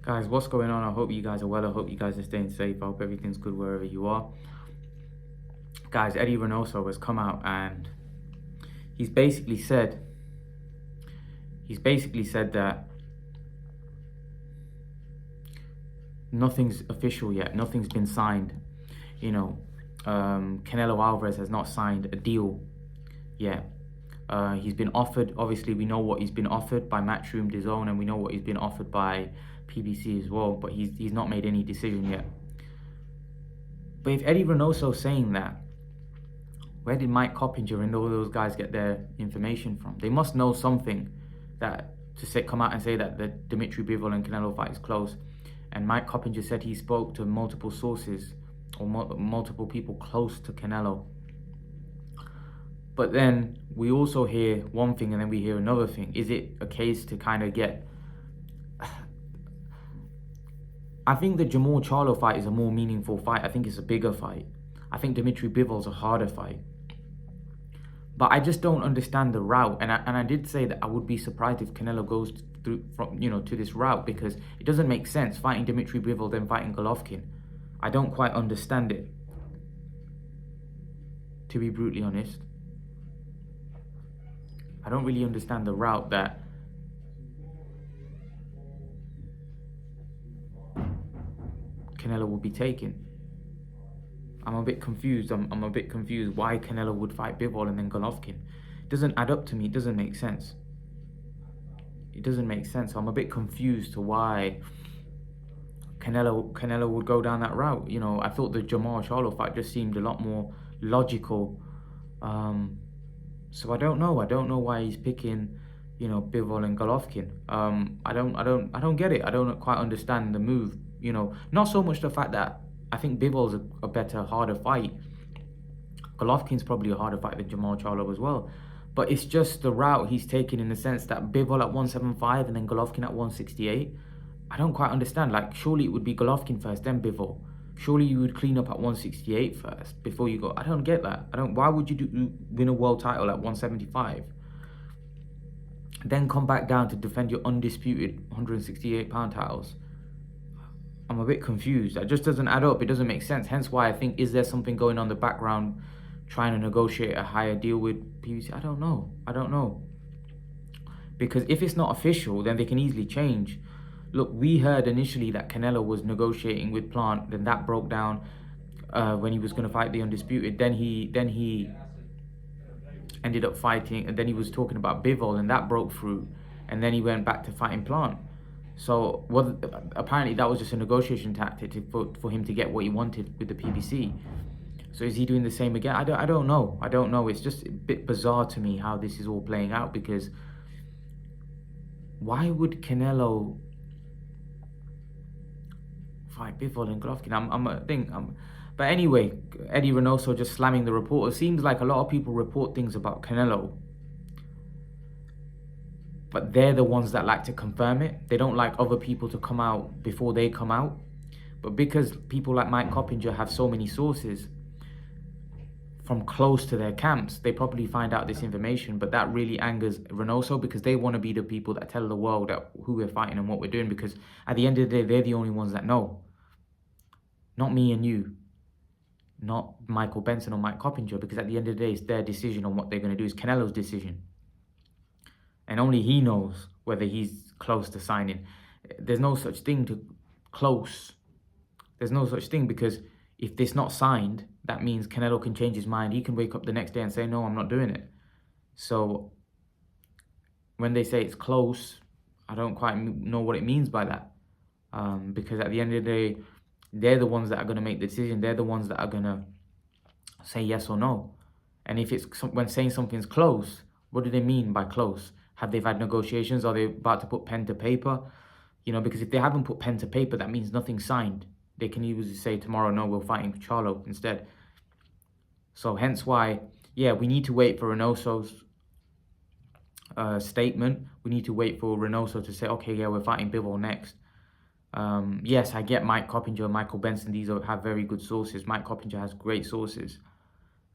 Guys, what's going on? I hope you guys are well. I hope you guys are staying safe. I hope everything's good wherever you are. Guys, Eddie Reynoso has come out and he's basically said that nothing's official yet. Nothing's been signed. Canelo Alvarez has not signed a deal yet. He's been offered, obviously we know what he's been offered by Matchroom DAZN, and we know what he's been offered by PBC as well, but he's not made any decision yet. But if Eddie Reynoso's saying that, where did Mike Coppinger and all those guys get their information from? They must know something come out and say that the Dimitri Bivol and Canelo fight is close. And Mike Coppinger said he spoke to multiple sources or multiple people close to Canelo. But then we also hear one thing and then we hear another thing. Is it a case to kind of get... I think the Jamal Charlo fight is a more meaningful fight. I think it's a bigger fight. I think Dimitri Bivol's a harder fight. But I just don't understand the route. And I did say that I would be surprised if Canelo goes through to this route, because it doesn't make sense fighting Dimitri Bivol then fighting Golovkin. I don't quite understand it, to be brutally honest. I don't really understand the route that Canelo will be taking. I'm a bit confused. I'm a bit confused why Canelo would fight Bivol and then Golovkin. It doesn't add up to me. It doesn't make sense. It doesn't make sense. I'm a bit confused to why Canelo would go down that route. I thought the Jamal Charlo fight just seemed a lot more logical. So I don't know. I don't know why he's picking, Bivol and Golovkin. I don't get it. I don't quite understand the move. Not so much the fact that I think Bivol's a better, harder fight. Golovkin's probably a harder fight than Jamal Charlo as well. But it's just the route he's taking, in the sense that Bivol at 175 and then Golovkin at 168. I don't quite understand. Like, surely it would be Golovkin first, then Bivol. Surely you would clean up at 168 first before you go. I don't get that. Why would you win a world title at 175? Then come back down to defend your undisputed 168 pound titles? I'm a bit confused. That just doesn't add up. It doesn't make sense. Hence why I think, is there something going on in the background trying to negotiate a higher deal with PBC? I don't know. Because if it's not official, then they can easily change. Look, we heard initially that Canelo was negotiating with Plant, then that broke down when he was going to fight the undisputed. Then he ended up fighting, and then he was talking about Bivol, and that broke through, and then he went back to fighting Plant. So apparently that was just a negotiation tactic for him to get what he wanted with the PBC. So is he doing the same again? I don't know. It's just a bit bizarre to me how this is all playing out, because why would Canelo fight Bivol and Golovkin? But anyway, Eddie Reynoso just slamming the report. It seems like a lot of people report things about Canelo, but they're the ones that like to confirm it. They don't like other people to come out before they come out. But because people like Mike Coppinger have so many sources from close to their camps, they probably find out this information. But that really angers Reynoso, because they want to be the people that tell the world that who we're fighting and what we're doing. Because at the end of the day, they're the only ones that know. Not me and you. Not Michael Benson or Mike Coppinger. Because at the end of the day, it's their decision on what they're going to do. It's Canelo's decision. And only he knows whether he's close to signing. There's no such thing to close. There's no such thing, because if this not signed, that means Canelo can change his mind. He can wake up the next day and say, no, I'm not doing it. So when they say it's close, I don't quite know what it means by that. Because at the end of the day, they're the ones that are going to make the decision. They're the ones that are going to say yes or no. And if it's when saying something's close, what do they mean by close? Have they had negotiations? Are they about to put pen to paper? Because if they haven't put pen to paper, that means nothing's signed. They can easily say tomorrow, no, we're fighting Charlo instead. So hence why, yeah, we need to wait for Reynoso's statement. We need to wait for Reynoso to say, okay, yeah, we're fighting Bivol next. Yes, I get Mike Coppinger and Michael Benson. These have very good sources. Mike Coppinger has great sources.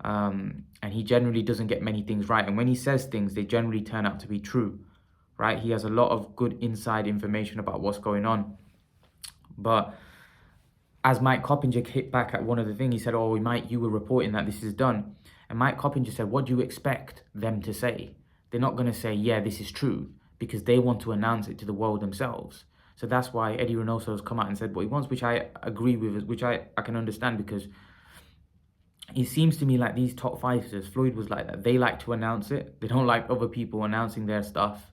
And he generally doesn't get many things right. And when he says things, they generally turn out to be true, right? He has a lot of good inside information about what's going on. But as Mike Coppinger hit back at one of the things, he said, "Oh, Mike, you were reporting that this is done." And Mike Coppinger said, "What do you expect them to say? They're not going to say, yeah, this is true, because they want to announce it to the world themselves." So that's why Eddie Reynoso has come out and said what he wants, which I agree with, which I can understand, because it seems to me like these top fighters, Floyd was like that. They like to announce it. They don't like other people announcing their stuff.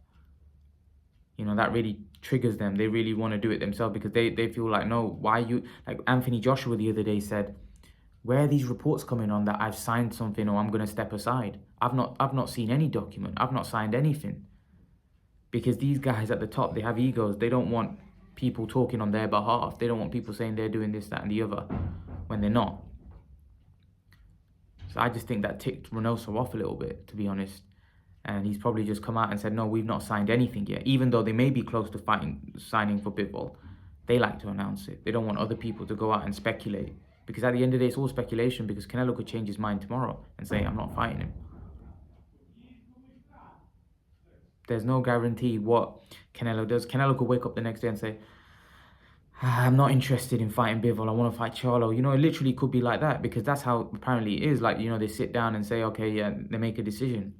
You know, that really triggers them. They really want to do it themselves, because they feel like, no, why you, like Anthony Joshua the other day said, where are these reports coming on that I've signed something or I'm going to step aside? I've not seen any document. I've not signed anything. Because these guys at the top, they have egos. They don't want people talking on their behalf. They don't want people saying they're doing this, that, and the other when they're not. So I just think that ticked Reynoso off a little bit, to be honest. And he's probably just come out and said, no, we've not signed anything yet. Even though they may be close to signing for Bivol, they like to announce it. They don't want other people to go out and speculate. Because at the end of the day, it's all speculation, because Canelo could change his mind tomorrow and say, I'm not fighting him. There's no guarantee what Canelo does. Canelo could wake up the next day and say, I'm not interested in fighting Bivol. I want to fight Charlo. You know, it literally could be like that, because that's how apparently it is. Like, you know, they sit down and say, okay, yeah, they make a decision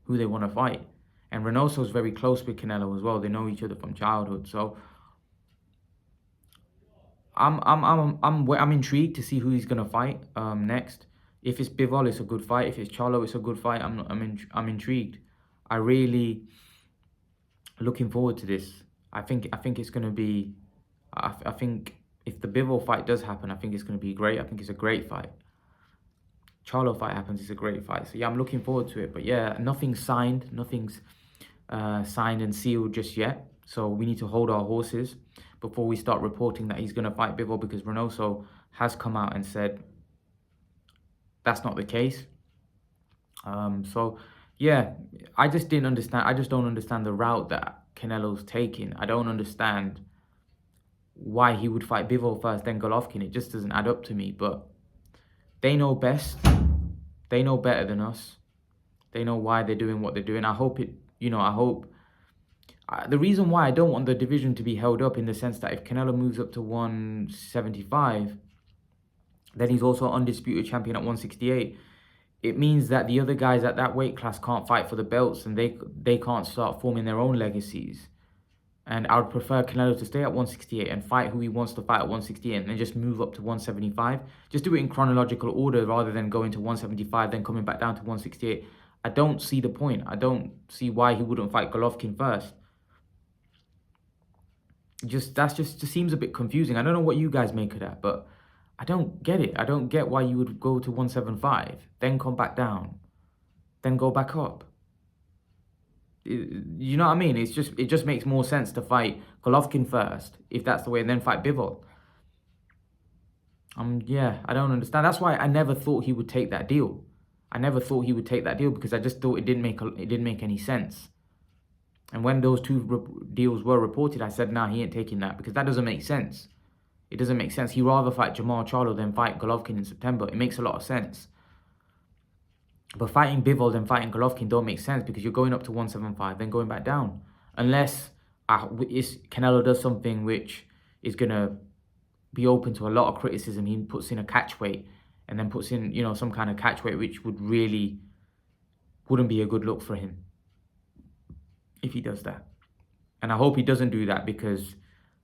who they want to fight. And Reynoso's very close with Canelo as well. They know each other from childhood. So I'm intrigued to see who he's gonna fight next. If it's Bivol, it's a good fight. If it's Charlo, it's a good fight. I'm intrigued. I really looking forward to this. I think it's gonna be. I think if the Bivol fight does happen, I think it's gonna be great. I think it's a great fight. Charlo fight happens, it's a great fight. So yeah, I'm looking forward to it. But yeah, nothing's signed. Nothing's signed and sealed just yet. So we need to hold our horses before we start reporting that he's going to fight Bivol, because Reynoso has come out and said that's not the case. So yeah, I just didn't understand. I just don't understand the route that Canelo's taking. I don't understand why he would fight Bivol first, then Golovkin. It just doesn't add up to me. But they know best. They know better than us. They know why they're doing what they're doing. I hope it, you know, I hope. The reason why I don't want the division to be held up, in the sense that if Canelo moves up to 175, then he's also undisputed champion at 168. It means that the other guys at that weight class can't fight for the belts, and they can't start forming their own legacies. And I would prefer Canelo to stay at 168 and fight who he wants to fight at 168, and then just move up to 175. Just do it in chronological order rather than going to 175, then coming back down to 168. I don't see the point. I don't see why he wouldn't fight Golovkin first. Just seems a bit confusing. I don't know what you guys make of that, but I don't get it. I don't get why you would go to 175, then come back down, then go back up. You know what I mean? It just makes more sense to fight Golovkin first, if that's the way, and then fight Bivol. Yeah, I don't understand. That's why I never thought he would take that deal. I never thought he would take that deal, because I just thought it didn't make any sense. And when those two deals were reported, I said, nah, he ain't taking that, because that doesn't make sense. It doesn't make sense. He'd rather fight Jamal Charlo than fight Golovkin in September. It makes a lot of sense. But fighting Bivol and fighting Golovkin don't make sense, because you're going up to 175, then going back down. Unless Canelo does something which is going to be open to a lot of criticism. He puts in a catch weight, and then puts in, you know, some kind of catch weight which wouldn't be a good look for him if he does that. And I hope he doesn't do that, because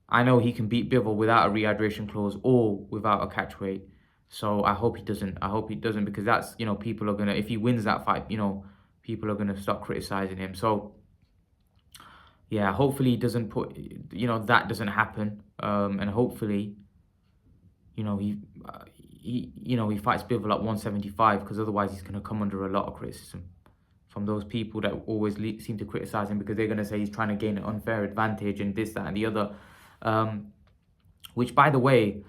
I know he can beat Bivol without a rehydration clause or without a catch weight. So I hope he doesn't. I hope he doesn't, because that's, you know, people are gonna, if he wins that fight, you know, people are gonna start criticizing him. So yeah, hopefully he doesn't put, you know, that doesn't happen. And hopefully, you know, he fights Bivol at 175, because otherwise he's gonna come under a lot of criticism from those people that always seem to criticize him, because they're gonna say he's trying to gain an unfair advantage and this, that, and the other. Which, by the way,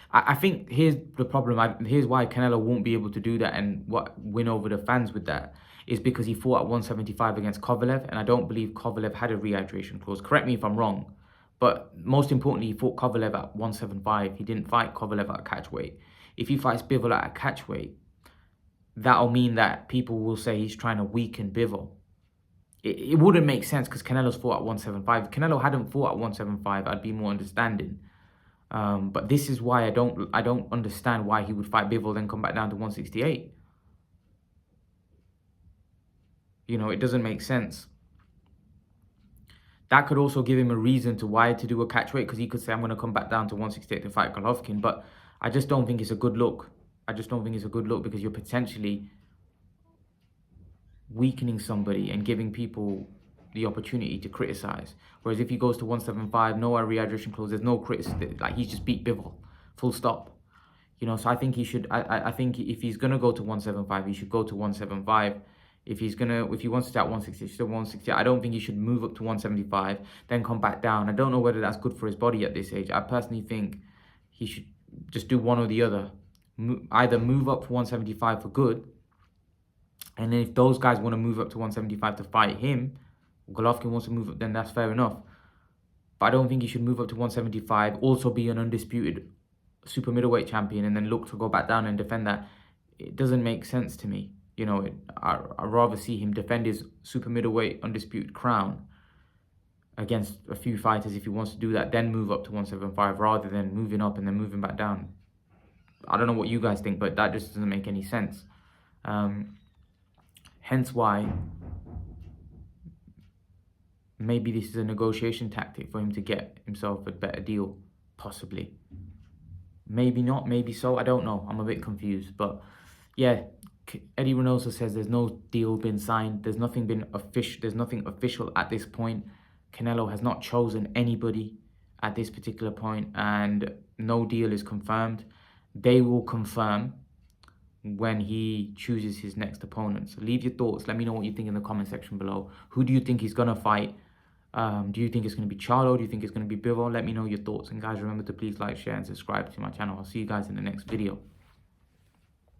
I think here's the problem. Here's why Canelo won't be able to do that and win over the fans with that, is because he fought at 175 against Kovalev, and I don't believe Kovalev had a rehydration clause. Correct me if I'm wrong, but most importantly, he fought Kovalev at 175. He didn't fight Kovalev at a catch weight. If he fights Bivol at a catch weight, that'll mean that people will say he's trying to weaken Bivol. it wouldn't make sense because Canelo's fought at 175. If Canelo hadn't fought at 175, I'd be more understanding. But this is why I don't understand why he would fight Bivol then come back down to 168. You know, it doesn't make sense. That could also give him a reason to why to do a catch weight, because he could say, I'm going to come back down to 168 to fight Golovkin. But I just don't think it's a good look. I just don't think it's a good look because you're potentially weakening somebody and giving people the opportunity to criticize. Whereas if he goes to 175, no rehydration clause, there's no criticism. Like, he's just beat Bivol, full stop. You know, so I think he should. I think if he's gonna go to 175, he should go to 175. If he wants to start 160, he should 160. I don't think he should move up to 175, then come back down. I don't know whether that's good for his body at this age. I personally think he should just do one or the other. Either move up to 175 for good, and then if those guys want to move up to 175 to fight him, Golovkin wants to move up, then that's fair enough. But I don't think he should move up to 175, also be an undisputed super middleweight champion, and then look to go back down and defend that. It doesn't make sense to me. You know, I'd rather see him defend his super middleweight undisputed crown against a few fighters if he wants to do that, then move up to 175 rather than moving up and then moving back down. I don't know what you guys think, but that just doesn't make any sense. Hence why maybe this is a negotiation tactic for him to get himself a better deal, possibly. Maybe not, maybe so, I don't know. I'm a bit confused. But yeah, Eddie Reynoso says there's no deal been signed. There's nothing official at this point. Canelo has not chosen anybody at this particular point, and no deal is confirmed. They will confirm when he chooses his next opponent. So leave your thoughts. Let me know what you think in the comment section below. Who do you think he's gonna fight? Do you think it's going to be Charlo? Do you think it's going to be Bivol? Let me know your thoughts. And guys, remember to please like, share, and subscribe to my channel. I'll see you guys in the next video.